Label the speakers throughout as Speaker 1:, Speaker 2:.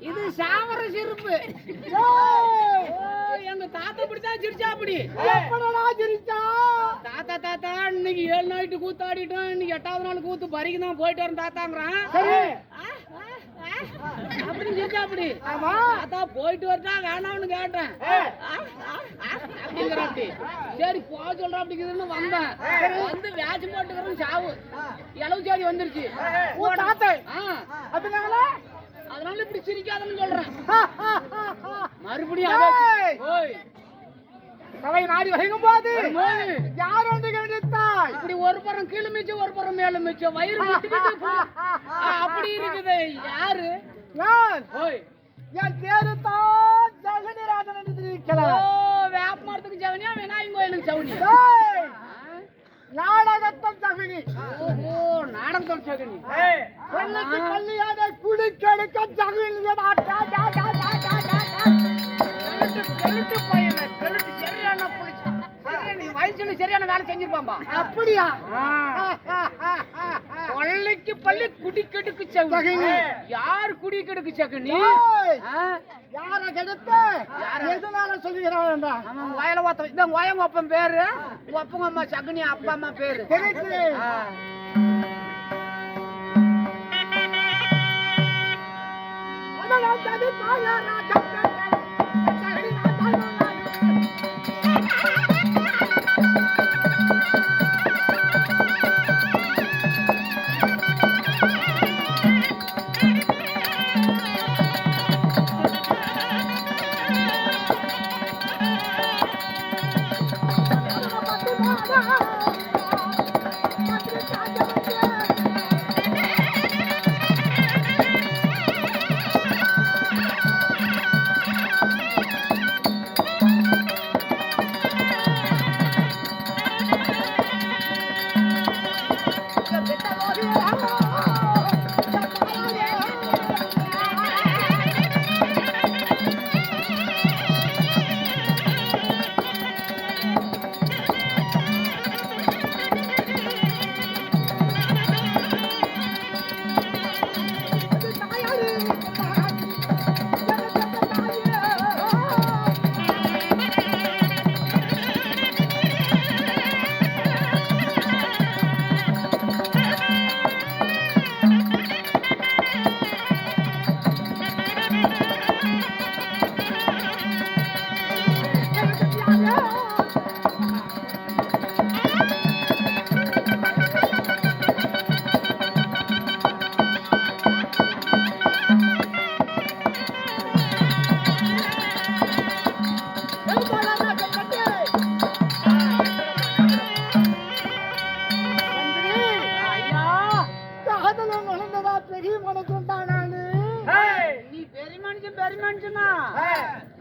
Speaker 1: இது சாவர சிரிப்பு. எங்க தாத்தா இப்படித்தான் சிரிச்சா. அப்படி சிரிச்சா தாத்தா தாத்தா இன்னைக்கு 7 நைட்டு கூத்தாடிட்டோம், இன்னைக்கு 8வது நாள் கூத்து பறிக்கு தான் போயிட்டு வரோம் தாத்தாங்கிறான். அப்படி சிரிச்சா. அப்படி தாத்தா போயிட்டு வரட்டா வேணாம்னு கேட்டேன் அப்படிங்கிறாப்படி. சரி போக சொல்ற அப்படிங்குதுன்னு வந்தேன். வந்து வேஷம் போட்டுக்கிறோம் சாவு இளவு சாதி வந்துருச்சு. அதனால இப்படி சிரிக்காதன்னு சொல்றேன். மறுபடியும் நாடி வகைக்கும் போது யார் வந்து கவனித்தாய்? இப்படி ஒரு புறம் கீழே மிச்சம் ஒரு புறம் மேல மிச்சம் வயிறு அப்படி இருக்குது. யாரு? என் பேரு தான் ஜெகனிராஜன் என்று தெரிவிக்கலாம். வேப்ப மரத்துக்கு ஜெகனியா விநாயகர் கோயிலுக்கு ஜெகனி? நாடகத்தம் ஜெகனி. ஓஹோ, நாடகத்தம் ஜெகனி. பள்ளிக்கு பள்ளியான குடிக்கெடுக்க ஜெகனி. கெழுட்டு பையன கெழுட்டு சரியான புடிச்சு வயசுல சரியான வேலை செஞ்சிருப்பாம்பா. அப்படியா? பள்ளிக்கு பள்ளி குடிக்கெடுக்கு ஜெகனி. யார் குடிக்கெடுக்கு ஜெகனி? யார கெடுத்த எதனால சொல்லுகிறான்? வயல ஓத்த இந்த ஓயங்க அப்பன் பேரு, அப்பங்க அம்மா ஜெகனி, அப்பா அம்மா பேரு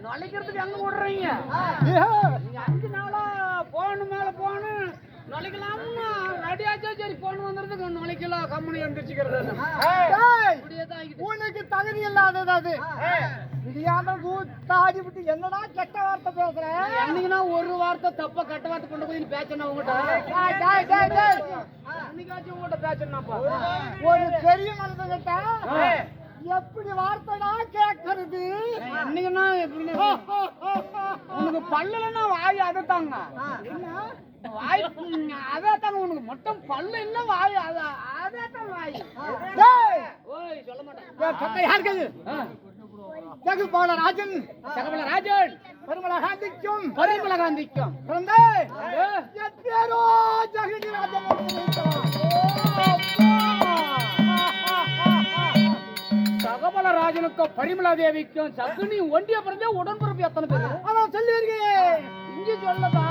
Speaker 1: நொலைக்கிறதுக்கு எங்க விடுறீங்க? 5 நாளா போன் மேல போன் நொலைக்கலாம்னா ரெடியாச்சா. சரி போன் வந்துறதுக்கு நொலைக்கலாம் கம்பெனி எந்திரிச்சுக்கிறது. உனக்கு தகுதி இல்லாதது அது. என்னடா கெட்ட வார்த்தை பேசுற? என்னைக்குன்னா ஒரு வார்த்தை தப்பா கெட்ட வார்த்தை கொண்டு போய் பேசணும் உங்ககிட்ட. என்னைக்காச்சும் உங்ககிட்ட பேசணும்ப்பா. ஒரு பெரிய மனுஷன் கிட்ட எப்படி வார்த்தைடா கேட்கறது? என்னைக்குன்னா உனக்கு பல்லுலன்னா வாய் அதைத்தாங்க. வாய் அதைத்தாங்க. உனக்கு மட்டும் பல்லு இல்ல வாய் அதைத்தான் வாய். ஓய் சொல்ல மாட்டேன். யாருக்கு ஜெகபல ராஜன், ஜெகபல ராஜன் பரிமள காந்திக்கும், பரிமள காந்திக்கும் பிறந்த என் பேரோ ஜெகனி ராஜன். மகாராஜனுக்கும் பரிமளா தேவிக்கும் சகுனி ஒண்டிய பிறந்தே உடன்பிறப்பு எத்தனை பேரு அதான் சொல்லி வருகிறேன் இங்க சொல்லதா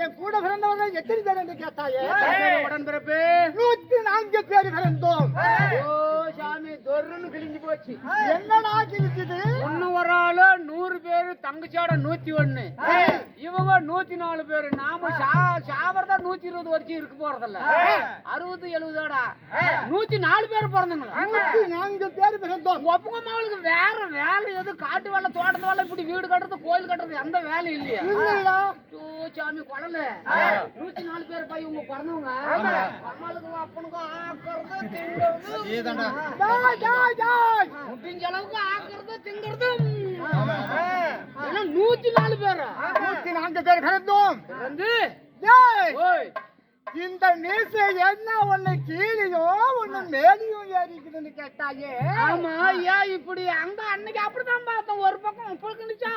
Speaker 1: என் கூட பிறந்தவர்கள் எத்தனை பேர் என்று கேட்டாயே உடன்பிறப்பு 104 பேர் பிறந்தோம். சாமி தொர்ன்னு கிழிஞ்சு போச்சு. என்னடா கிழிச்சது? ஒன்னு ஒரு ஆளு 100 பேரு தங்கச்சாட 101 இவங்க 104 பேரு. நாம சாவறதா 120 வரைக்கும் இருக்கு போறதில்ல 60 70 104 பேர் பிறந்தவங்க 104 பேர் பிறந்தோம். ஒப்புங்க மாவளுக்கு வேற வேலை எது காட்டு வேலை தோட்டத்து வேலை இப்படி வீடு கட்டுறது கோயில் கட்டுறது எந்த வேலை இல்லையா? சாமி குழந்தை 104 பேர் போய் இவங்க பிறந்தவங்க அம்மாளுக்கு அப்பனுக்கு ஆக்குறது திங்கிறது முடிஞ்ச அளவுக்கு ஆக்குறது திங்கிறது 104 பேர் 104 பேர் பிறந்தோம். இந்த நீச என்ன ஒண்ணு கீழியோ ஒண்ணு மேலியும் ஏறிக்குதுன்னு கேட்டாயே. ஆமா ஏன் இப்படி அங்க அன்னைக்கு அப்படிதான் பார்த்தோம். ஒரு பக்கம் உப்பழுக்குச்சா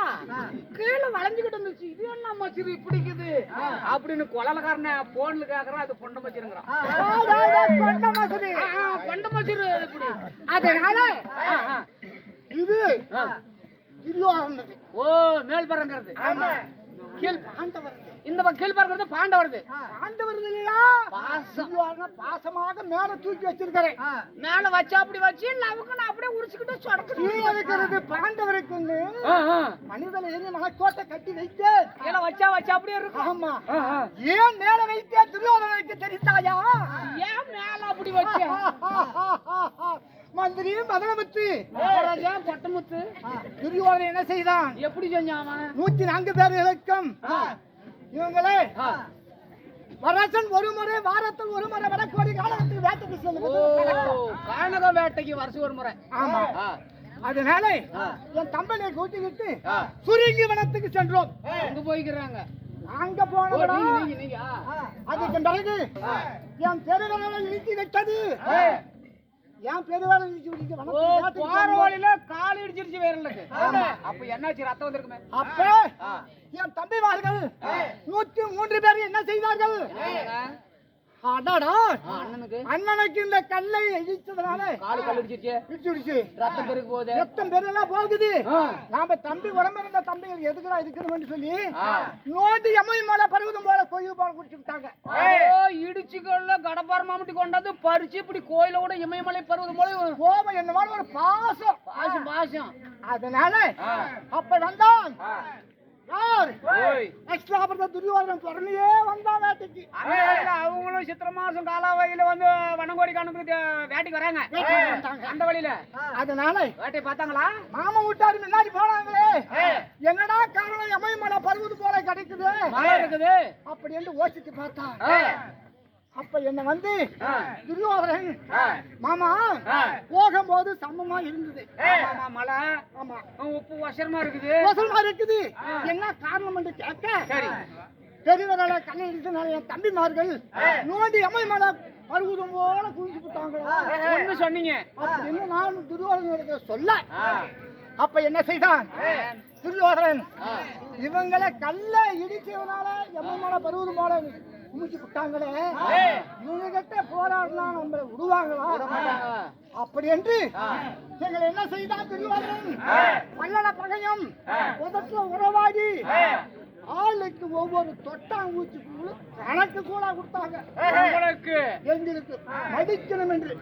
Speaker 1: கீழே வளைஞ்சுக்கிட்டு இருந்துச்சு. இது என்ன மச்சிரு இப்படிக்குது அப்படின்னு கொலகாரன போன்ல கேக்குறான். அது பொண்ட மச்சிருங்கிறான். பொண்ட மச்சிரு இப்படி அதனால இது ஓ மேல் பறங்கிறது கீழ் பாண்டவர். இந்த கீழ் பறங்கிறது பாண்டவருது. பாண்டவர் இல்லையா? பாசமாக மேல தூக்கி வச்சிருக்கிறேன். மேல வச்சு அப்படி வச்சு நமக்கு நான் அப்படியே உரிச்சுக்கிட்டு சொடக்கிறது பாண்டவருக்கு மனிதனை மனக்கோட்டை கட்டி வைத்து கீழே வச்சா அப்படியே இருக்கும். ஆமா ஏன் மேல வைத்தே துரியோதனனுக்கு தெரிந்தாயா? ஏன் மேல அப்படி வச்ச? மந்திரி மதனமுத்து பட்டமுத்து துரியோதனன் என்ன செய்தான்? எப்படி செஞ்சான்? 104 பேர் இலக்கம் இவங்களே வரசன் ஒரு முறை வாரத்தில் ஒரு முறை வடக்கோடி காலகத்துக்கு வேட்டைக்கு செல்லும். கானக வேட்டைக்கு வருஷம் ஒரு முறை. ஆமா அதனால என் தம்பனை கூட்டிக்கிட்டு சுருங்கி வனத்துக்கு சென்றோம். அங்க போய்க்கிறாங்க. அங்க போனோம். அதுக்கு பிறகு என் பெருவரலை இழுத்தி வைத்தது. ஏன் பெருவாளை வழியில கால் இடிச்சிருச்சு வேறலுக்கு. அப்ப என்னாச்சு? ரத்தம் வந்திருக்குமே. அப்ப என் தம்பிமார்கள் 103 பேர் என்ன செய்தார்கள்? அண்ணனுக்கு இந்த கல்லை இடிச்சதுனால காலு கல் இடிச்சிருச்சு. ரத்தம் பெருகு போகுது. ரத்தம் பெருகெல்லாம் போகுது. நாம தம்பி உடம்பு இருந்த தம்பிகள் எதுக்குடா இருக்கணும்னு சொல்லி நோண்டி எம்மை மேல பருவதம் போல கோயில் போல குடிச்சு விட்டாங்க. இடிச்சுக்கொள்ள கடப்பார மாமட்டி கொண்டாந்து பறிச்சு இப்படி கோயில கூட இமயமலை பருவதம் போல கோபம் என்ன மாதிரி ஒரு பாசம். அதனால அப்ப வந்தான் அவங்களும் சித்திர மாசம் காலாவதியில வந்து வனங்கோடி கணக்கு வேட்டைக்கு வராங்க. அந்த வழியில அதனால வேட்டை பார்த்தாங்களா? மாமா விட்டாரு முன்னாடி போனாங்களே. என்னடா காரணம்? எமயமலை பருவது போல கிடைக்குது இருக்குது அப்படி என்று யோசிச்சு பார்த்தான். அப்ப என்ன வந்து துரியோதனன் மாமா போகும்போது சமமா இருந்தது. மழை உப்பு வசரமா இருக்குது. என்ன காரணம் என்று கேட்க பெரியவரால கண்ணை இடிச்சனால என் தம்பிமார்கள் நோண்டி அம்மை மேல பருவதம் போல குளிச்சு விட்டாங்க சொன்னீங்க. அப்படின்னு நான் துரியோதனனுக்கு சொல்ல அப்ப என்ன செய்தான் துரியோதனன்? இவங்களை கல்ல இடிச்சவனால எம்மை மேல பருவதம் போல குமிச்சு விட்டாங்களே, இவங்க கிட்ட போராடினா நம்மளை விடுவாங்களா? அப்படி என்று எங்களை என்ன செய்தான் துரியோதனன்? பல்லட பகையும் உதட்டுல உறவாடி ஆளுக்கு ஒவ்வொரு தொட்டாங்கூச்சிக்குள்ள கணக்கு கூட கொடுத்தாங்க. எங்களுக்கு மதிக்கணும் என்று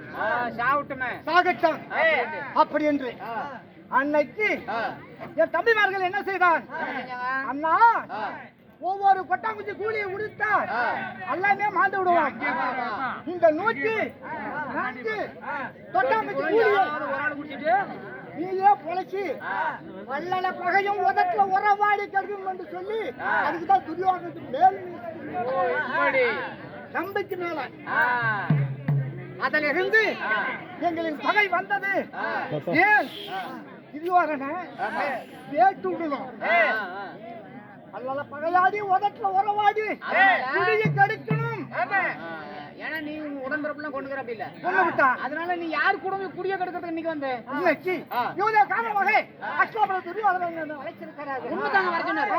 Speaker 1: சாகட்டம் அப்படி என்று அன்னைக்கு என் தம்பிமார்கள் என்ன செய்தான்? அண்ணா ஒவ்வொரு கொட்டாங்குச்சி கூலியை கொடுத்தா எல்லாமே மாந்து விடுவான். இந்த
Speaker 2: நீயே பொழைச்சி வள்ளல பகையும் உதட்டுல உறவாடி கருதும் என்று சொல்லி அதுக்குதான் துரியோதனத்துக்கு மேல் நம்பிக்கை மேல அதிலிருந்து எங்களின் பகை வந்தது. ஏன் துரியோதன வேட்டு விடணும். அல்ல பகையாடி உதட்டுல உறவாடி குடியை கெடுக்கணும்.
Speaker 1: ஏன்னா நீ உடன்பிறப்புலாம் கொண்டுக்கிற அப்படி இல்ல
Speaker 2: கொண்டு விட்டா
Speaker 1: அதனால நீ யார் கூட குடிய கெடுக்கிறதுக்கு இன்னைக்கு வந்து
Speaker 2: இவனே காரணமாக அஸ்வாபல துரியோதனன் அழைச்சிருக்கிறார்கள்.
Speaker 1: உண்மைதாங்க வர சொன்னாரு.